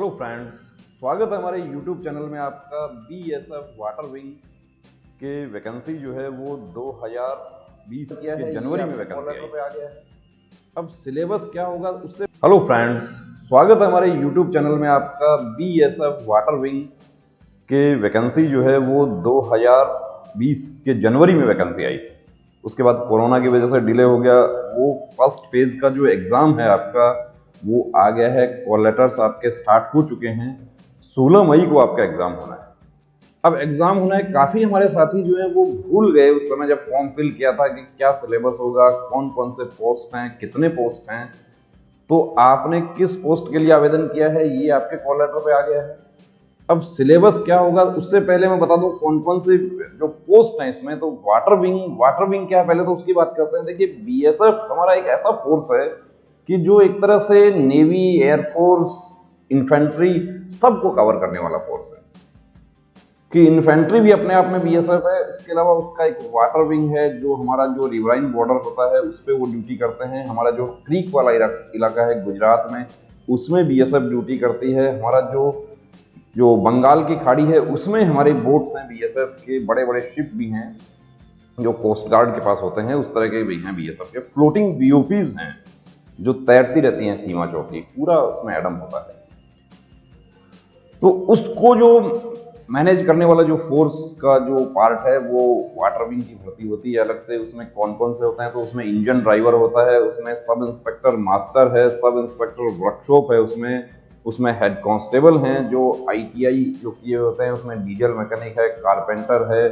Hello friends, स्वागत है हमारे यूट्यूब चैनल में आपका। बीएसएफ वाटर विंग के वैकेंसी जो है वो 2020 के जनवरी में वैकेंसी आ गया है। अब सिलेबस क्या होगा उससे। हेलो फ्रेंड्स, स्वागत है हमारे यूट्यूब चैनल में आपका। बीएसएफ वाटर विंग के वैकेंसी जो है वो 2020 के जनवरी में वैकेंसी आई थी। उसके बाद कोरोना की वजह से डिले हो गया। वो फर्स्ट फेज का जो एग्ज़ाम है आपका वो आ गया है। कॉल लेटर्स आपके स्टार्ट हो चुके हैं। 16 मई को आपका एग्ज़ाम होना है। अब एग्ज़ाम होना है, काफ़ी हमारे साथी जो है वो भूल गए उस समय जब फॉर्म फिल किया था कि क्या सिलेबस होगा, कौन कौन से पोस्ट हैं, कितने पोस्ट हैं। तो आपने किस पोस्ट के लिए आवेदन किया है ये आपके कॉल लेटर पे आ गया है। अब सिलेबस क्या होगा उससे पहले मैं बता दूं कौन कौन से जो पोस्ट हैं इसमें। तो वाटर विंग क्या है पहले तो उसकी बात करते हैं। देखिए, बीएसएफ हमारा एक ऐसा फोर्स है कि जो एक तरह से नेवी, एयरफोर्स, इन्फेंट्री सबको कवर करने वाला फोर्स है। कि इन्फेंट्री भी अपने आप में बीएसएफ है। इसके अलावा उसका एक वाटर विंग है जो हमारा जो रिवराइन बॉर्डर होता है उस पर वो ड्यूटी करते हैं। हमारा जो क्रीक वाला इलाका है गुजरात में, उसमें बीएसएफ ड्यूटी करती है। हमारा जो बंगाल की खाड़ी है उसमें हमारे बोट्स हैं बीएसएफ के, बड़े बड़े शिप भी हैं जो कोस्ट गार्ड के पास होते हैं, उस तरह के भी हैं बीएसएफ के। फ्लोटिंग बीओपीज हैं जो तैरती रहती हैं सीमा चौकी, पूरा उसमें एडम होता है। तो उसको जो मैनेज करने वाला जो फोर्स का जो पार्ट है वो वाटर विंग की भर्ती होती है अलग से। उसमें कौन कौन से होते हैं, तो उसमें इंजन ड्राइवर होता है, उसमें सब इंस्पेक्टर मास्टर है, सब इंस्पेक्टर वर्कशॉप है, उसमें हेड कांस्टेबल हैं जो आईटीआई जो किए होते हैं, उसमें डीजल मैकेनिक है, कारपेंटर है,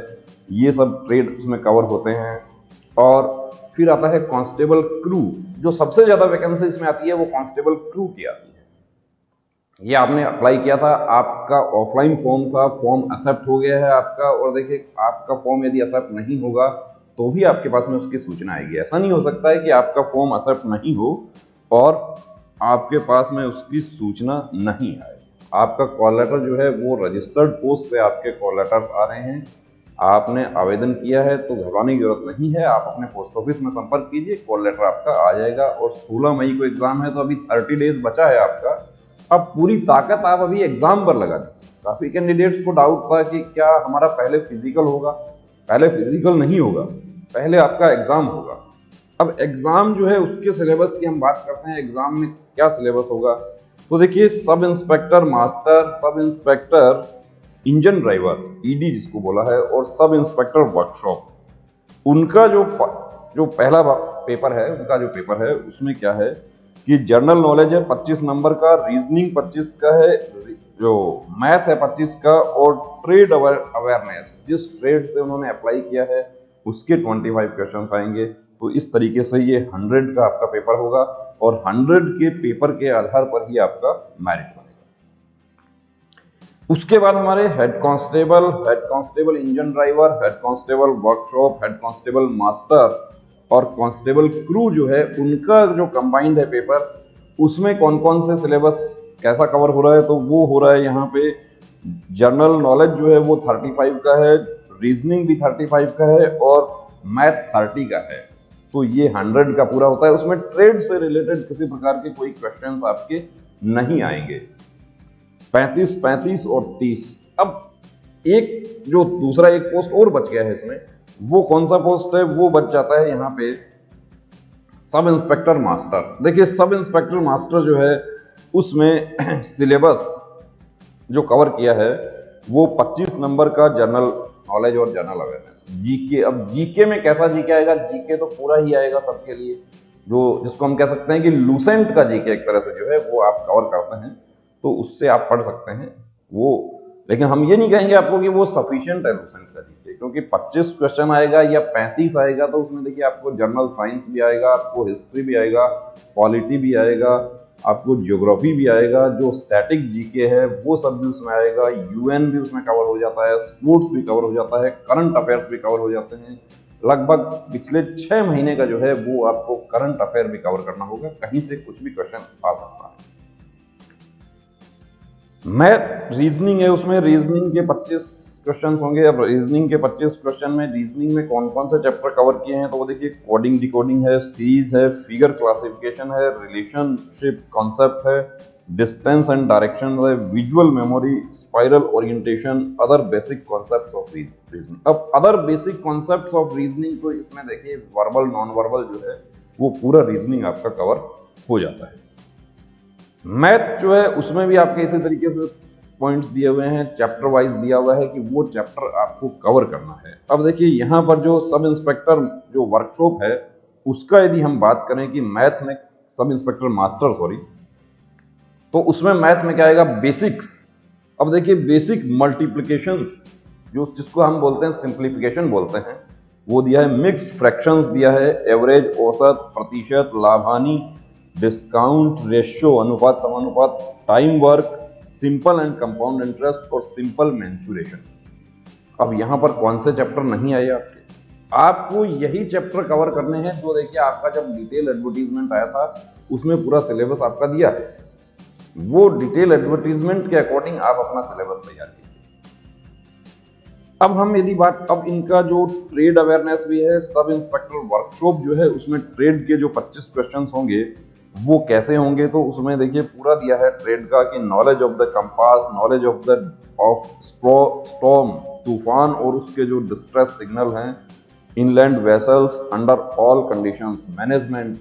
ये सब ट्रेड उसमें कवर होते हैं। और फिर आता है कांस्टेबल क्रू। जो सबसे ज्यादा वैकेंसी इसमें आती है वो कांस्टेबल क्रू की आती है। ये आपने अप्लाई किया था, आपका ऑफलाइन फॉर्म था, फॉर्म एक्सेप्ट हो गया है आपका। और देखिए, आपका फॉर्म यदि एक्सेप्ट नहीं होगा तो भी आपके पास में उसकी सूचना आएगी। ऐसा नहीं हो सकता है कि आपका फॉर्म एक्सेप्ट नहीं हो और आपके पास में उसकी सूचना नहीं आए। आपका कॉल लेटर जो है वो रजिस्टर्ड पोस्ट से आपके कॉल लेटर्स आ रहे हैं। आपने आवेदन किया है तो घबराने की जरूरत नहीं है। आप अपने पोस्ट ऑफिस में संपर्क कीजिए, कॉल लेटर आपका आ जाएगा। और 16 मई को एग्जाम है तो अभी 30 डेज बचा है आपका। अब पूरी ताकत आप अभी एग्जाम पर लगा दीजिए। काफी कैंडिडेट्स को डाउट था कि क्या हमारा पहले फिजिकल होगा। पहले फिजिकल नहीं होगा, पहले आपका एग्जाम होगा। अब एग्जाम जो है उसके सिलेबस की हम बात करते हैं। एग्जाम में क्या सिलेबस होगा, तो देखिए, sub inspector master, sub inspector engine driver ED जिसको बोला है, और सब इंस्पेक्टर वर्कशॉप, उनका जो पहला पेपर है, उनका जो पेपर है उसमें क्या है कि जनरल नॉलेज है 25 नंबर का, रीजनिंग 25 का है, जो मैथ है 25 का, और ट्रेड अवेयरनेस, जिस ट्रेड से उन्होंने अप्लाई किया है उसके 25 क्वेश्चंस आएंगे। तो इस तरीके से ये 100 का आपका पेपर होगा और 100 के पेपर के आधार पर ही आपका मेरिट बनेगा। उसके बाद हमारे head constable engine driver, head constable workshop, head constable master और कांस्टेबल क्रू जो है उनका जो कंबाइंड है पेपर, उसमें कौन कौन से सिलेबस कैसा कवर हो रहा है, तो वो हो रहा है यहाँ पे जनरल नॉलेज जो है वो 35 का है, रीजनिंग भी 35 का है और मैथ 30 का है। तो ये 100 का पूरा होता है। उसमें ट्रेड से रिलेटेड किसी प्रकार के कोई क्वेश्चंस आपके नहीं आएंगे। 35, 35 और 30। अब एक जो दूसरा एक पोस्ट और बच गया है इसमें, वो कौन सा पोस्ट है, वो बच जाता है यहाँ पे सब इंस्पेक्टर मास्टर। देखिए, सब इंस्पेक्टर मास्टर जो है उसमें सिलेबस जो कवर किया है वो 25 नंबर का जनरल नॉलेज और जनरल अवेयरनेस, जीके। अब जीके में कैसा जीके आएगा, जीके तो पूरा ही आएगा सबके लिए, जिसको हम कह सकते हैं कि लूसेंट का जीके एक तरह से जो है वो आप कवर करते हैं, तो उससे आप पढ़ सकते हैं वो। लेकिन हम ये नहीं कहेंगे आपको कि वो सफिशिएंट है लूसेंट का जीके, क्योंकि 25 क्वेश्चन आएगा या 35 आएगा तो उसमें देखिए आपको जनरल साइंस भी आएगा, आपको हिस्ट्री भी आएगा, पॉलिटी भी आएगा, आपको ज्योग्राफी भी आएगा, जो स्टैटिक जीके है वो सब भी उसमें आएगा, यूएन भी उसमें कवर हो जाता है, स्पोर्ट्स भी कवर हो जाता है, करंट अफेयर्स भी कवर हो जाते हैं। लगभग पिछले 6 महीने का जो है वो आपको करंट अफेयर भी कवर करना होगा, कहीं से कुछ भी क्वेश्चन आ सकता है। मैथ रीजनिंग है, उसमें रीजनिंग के 25 क्वेश्चन होंगे। अब रीजनिंग के 25 क्वेश्चन में रीजनिंग में कौन कौन से चैप्टर कवर किए हैं, तो वो देखिए, कोडिंग डिकोडिंग है, सीरीज है, फिगर क्लासिफिकेशन है, रिलेशनशिप कॉन्सेप्ट है, distance and direction, the visual memory, spiral orientation, other basic concepts of reasoning। अब other basic concepts of reasoning तो इसमें देखिए वर्बल नॉन वर्बल जो है वो पूरा रीजनिंग आपका कवर हो जाता है। मैथ जो है उसमें भी आपके इसी तरीके से पॉइंट्स दिए हुए हैं, चैप्टर वाइज दिया हुआ है कि वो चैप्टर आपको कवर करना है। अब देखिए यहाँ पर जो सब इंस्पेक्टर जो वर्कशॉप है उसका यदि हम बात करें कि मैथ में सब इंस्पेक्टर मास्टर सॉरी, तो उसमें मैथ में क्या आएगा, बेसिक्स। अब देखिए बेसिक मल्टीप्लिकेशंस जो जिसको हम बोलते हैं सिंप्लीफिकेशन बोलते हैं वो दिया है, मिक्स्ड फ्रैक्शंस दिया है, एवरेज औसत, प्रतिशत, लाभानी, डिस्काउंट, रेशियो अनुपात समानुपात, time work, simple and compound interest और सिंपल मेंसुरेशन। अब यहां पर कौन से चैप्टर नहीं आए आपको यही चैप्टर कवर करने हैं जो देखिए आपका जब डिटेल एडवर्टीजमेंट आया था उसमें पूरा सिलेबस आपका दिया है। वो डिटेल एडवर्टीजमेंट के अकॉर्डिंग आप अपना सिलेबस तैयार कीजिए। अब हम यदि बात, अब इनका जो ट्रेड अवेयरनेस भी है, सब इंस्पेक्टर वर्कशॉप जो है उसमें ट्रेड के जो 25 क्वेश्चंस होंगे वो कैसे होंगे, तो उसमें देखिए पूरा दिया है ट्रेड का कि knowledge of the compass, knowledge of storm, तूफान और उसके जो डिस्ट्रेस सिग्नल हैं, inland vessels under all conditions, management,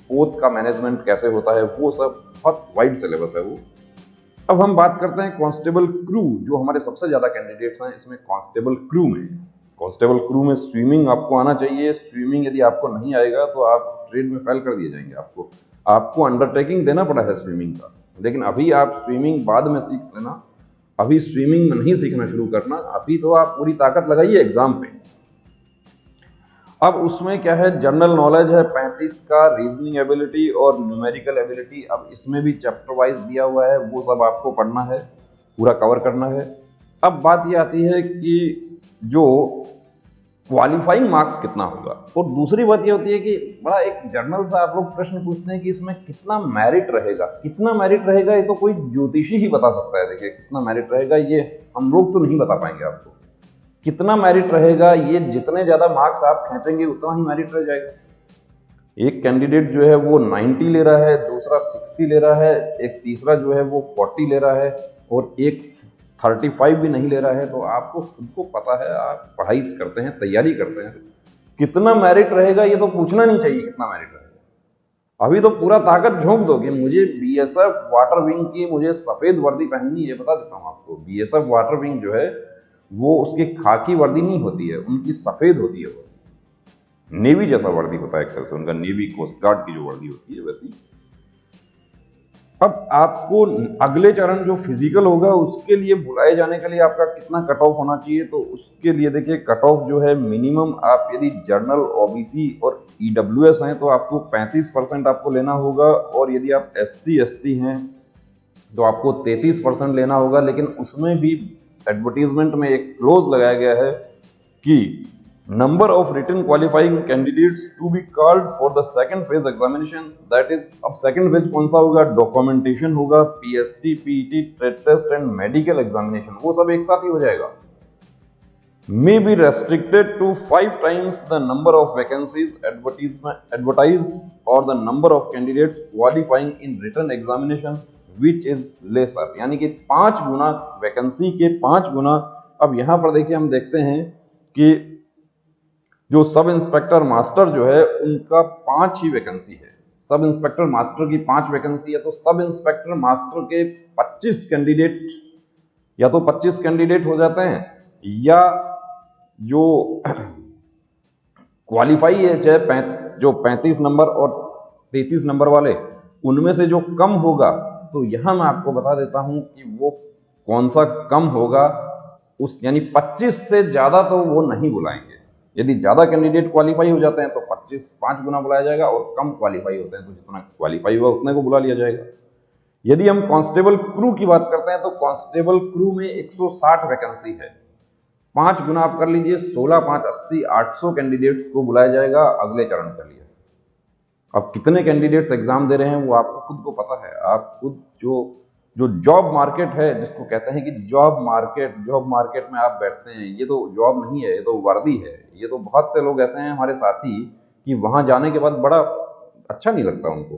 पोत का मैनेजमेंट कैसे होता है, वो सब बहुत वाइड सिलेबस है वो। अब हम बात करते हैं कांस्टेबल क्रू, जो हमारे सबसे ज्यादा कैंडिडेट्स हैं इसमें कांस्टेबल क्रू में स्विमिंग आपको आना चाहिए। स्विमिंग यदि आपको नहीं आएगा तो आप ट्रेड में फेल कर दिए जाएंगे। आपको अंडरटेकिंग देना पड़ा है स्विमिंग का, लेकिन अभी आप स्विमिंग बाद में सीख लेना, अभी स्विमिंग में नहीं सीखना शुरू करना, अभी तो आप पूरी ताकत लगाइए एग्जाम पे। अब उसमें क्या है, जनरल नॉलेज है 35 का, रीजनिंग एबिलिटी और न्यूमेरिकल एबिलिटी। अब इसमें भी चैप्टर वाइज दिया हुआ है, वो सब आपको पढ़ना है, पूरा कवर करना है। अब बात ये आती है कि जो क्वालिफाइंग मार्क्स कितना होगा, और दूसरी बात ये होती है कि बड़ा एक जर्नल सा आप लोग प्रश्न पूछते हैं कि इसमें कितना मेरिट रहेगा। कितना मेरिट रहेगा ये तो कोई ज्योतिषी ही बता सकता है। देखिए कितना मेरिट रहेगा ये हम लोग तो नहीं बता पाएंगे आपको। कितना मेरिट रहेगा ये, जितने ज्यादा मार्क्स आप खींचेंगे उतना ही मेरिट रह जाएगा। एक कैंडिडेट जो है वो 90 ले रहा है, दूसरा 60 ले रहा है, एक तीसरा जो है वो 40 ले रहा है और एक 35 भी नहीं ले रहा है। तो आपको खुद को पता है, आप पढ़ाई करते हैं, तैयारी करते हैं, कितना मेरिट रहेगा ये तो पूछना नहीं चाहिए कितना मेरिट रहेगा। अभी तो पूरा ताकत झोंक दो कि मुझे बीएसएफ वाटर विंग की मुझे सफेद वर्दी पहननी है। बता देता हूँ आपको, बीएसएफ वाटर विंग जो है वो उसकी खाकी वर्दी नहीं होती है, उनकी सफेद होती है। वो नेवी जैसा वर्दी होता है, एक तरह से उनका नेवी कोस्ट गार्ड की जो वर्दी होती है वैसी। अब आपको अगले चरण जो फिजिकल होगा उसके लिए बुलाए जाने के लिए आपका कितना कट ऑफ होना चाहिए, तो उसके लिए देखिए कट ऑफ जो है मिनिमम, आप यदि जर्नल, ओबीसी और ईडब्ल्यूएस हैं तो आपको 35% आपको लेना होगा, और यदि आप SC ST हैं तो आपको 33% लेना होगा। लेकिन उसमें भी एडवर्टीजमेंट में एक क्लोज लगाया गया है कि number of written qualifying candidates to be called for the second phase examination, that is, अब सेकंड फेज कौन सा होगा, डॉक्यूमेंटेशन होगा, PST, PET, trade test and medical examination, वो सब एक साथ ही हो जाएगा। May be restricted to 5 times the number of vacancies advertised और the number of candidates qualifying in written examination which is lesser, यानी कि 5 गुना वैकेंसी के 5 गुना। अब यहां पर देखिए हम देखते हैं कि जो सब इंस्पेक्टर मास्टर जो है उनका 5 ही वैकेंसी है। सब इंस्पेक्टर मास्टर की 5 वैकेंसी है, तो सब इंस्पेक्टर मास्टर के 25 कैंडिडेट, या तो 25 कैंडिडेट हो जाते हैं, या जो क्वालिफाई है चाहे जो 35 नंबर और 33 नंबर वाले, उनमें से जो कम होगा, तो यहां मैं आपको बता देता हूं कि वो कौन सा कम होगा, उस यानी 25 से ज्यादा तो वो नहीं बुलाएंगे। यदि ज्यादा कैंडिडेट क्वालिफाई हो जाते हैं तो 5 गुना बुलाया जाएगा, और कम क्वालिफाई होते हैं तो जितना क्वालिफाई हुआ उतने को बुला लिया जाएगा। यदि हम कांस्टेबल क्रू की बात करते हैं तो कांस्टेबल क्रू में 160 वैकेंसी है, 5 गुना आप कर लीजिए, 16 5 80, 800 कैंडिडेट्स को बुलाया जाएगा अगले चरण के लिए। अब कितने कैंडिडेट्स एग्जाम दे रहे हैं वो आपको खुद को पता है। आप खुद जो जॉब मार्केट है, जिसको कहते हैं कि जॉब मार्केट में आप बैठते हैं, ये तो जॉब नहीं है, ये तो वर्दी है। ये तो बहुत से लोग ऐसे हैं हमारे साथी कि वहां जाने के बाद बड़ा अच्छा नहीं लगता उनको।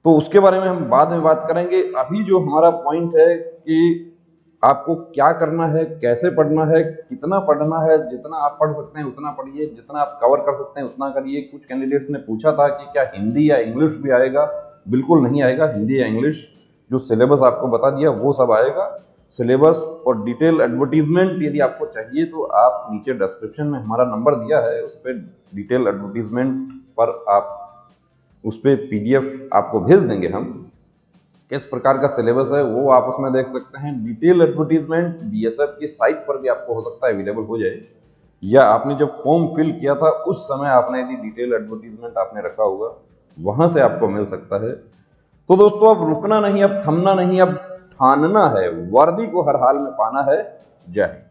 तो उसके बारे में हम बाद में बात करेंगे। अभी जो हमारा पॉइंट है कि आपको क्या करना है, कैसे पढ़ना है, कितना पढ़ना है, जितना आप पढ़ सकते हैं उतना पढ़िए, जितना आप कवर कर सकते हैं उतना करिए। कुछ कैंडिडेट्स ने पूछा था कि क्या हिंदी या इंग्लिश भी आएगा? बिल्कुल नहीं आएगा, हिंदी या इंग्लिश जो सिलेबस आपको बता दिया वो सब आएगा। सिलेबस और डिटेल एडवर्टीजमेंट यदि आपको चाहिए तो आप नीचे डिस्क्रिप्शन में हमारा नंबर दिया है, उस पर डिटेल एडवर्टीजमेंट पर आप उस पर PDF आपको भेज देंगे हम, किस प्रकार का सिलेबस है वो आप उसमें देख सकते हैं। डिटेल एडवर्टीजमेंट BSF की साइट पर भी आपको हो सकता है अवेलेबल हो जाए, या आपने जब फॉर्म फिल किया था उस समय आपने यदि डिटेल एडवर्टीजमेंट आपने रखा होगा वहां से आपको मिल सकता है। तो दोस्तों अब रुकना नहीं, अब थमना नहीं, अब ठानना है, वर्दी को हर हाल में पाना है। जय हिंद।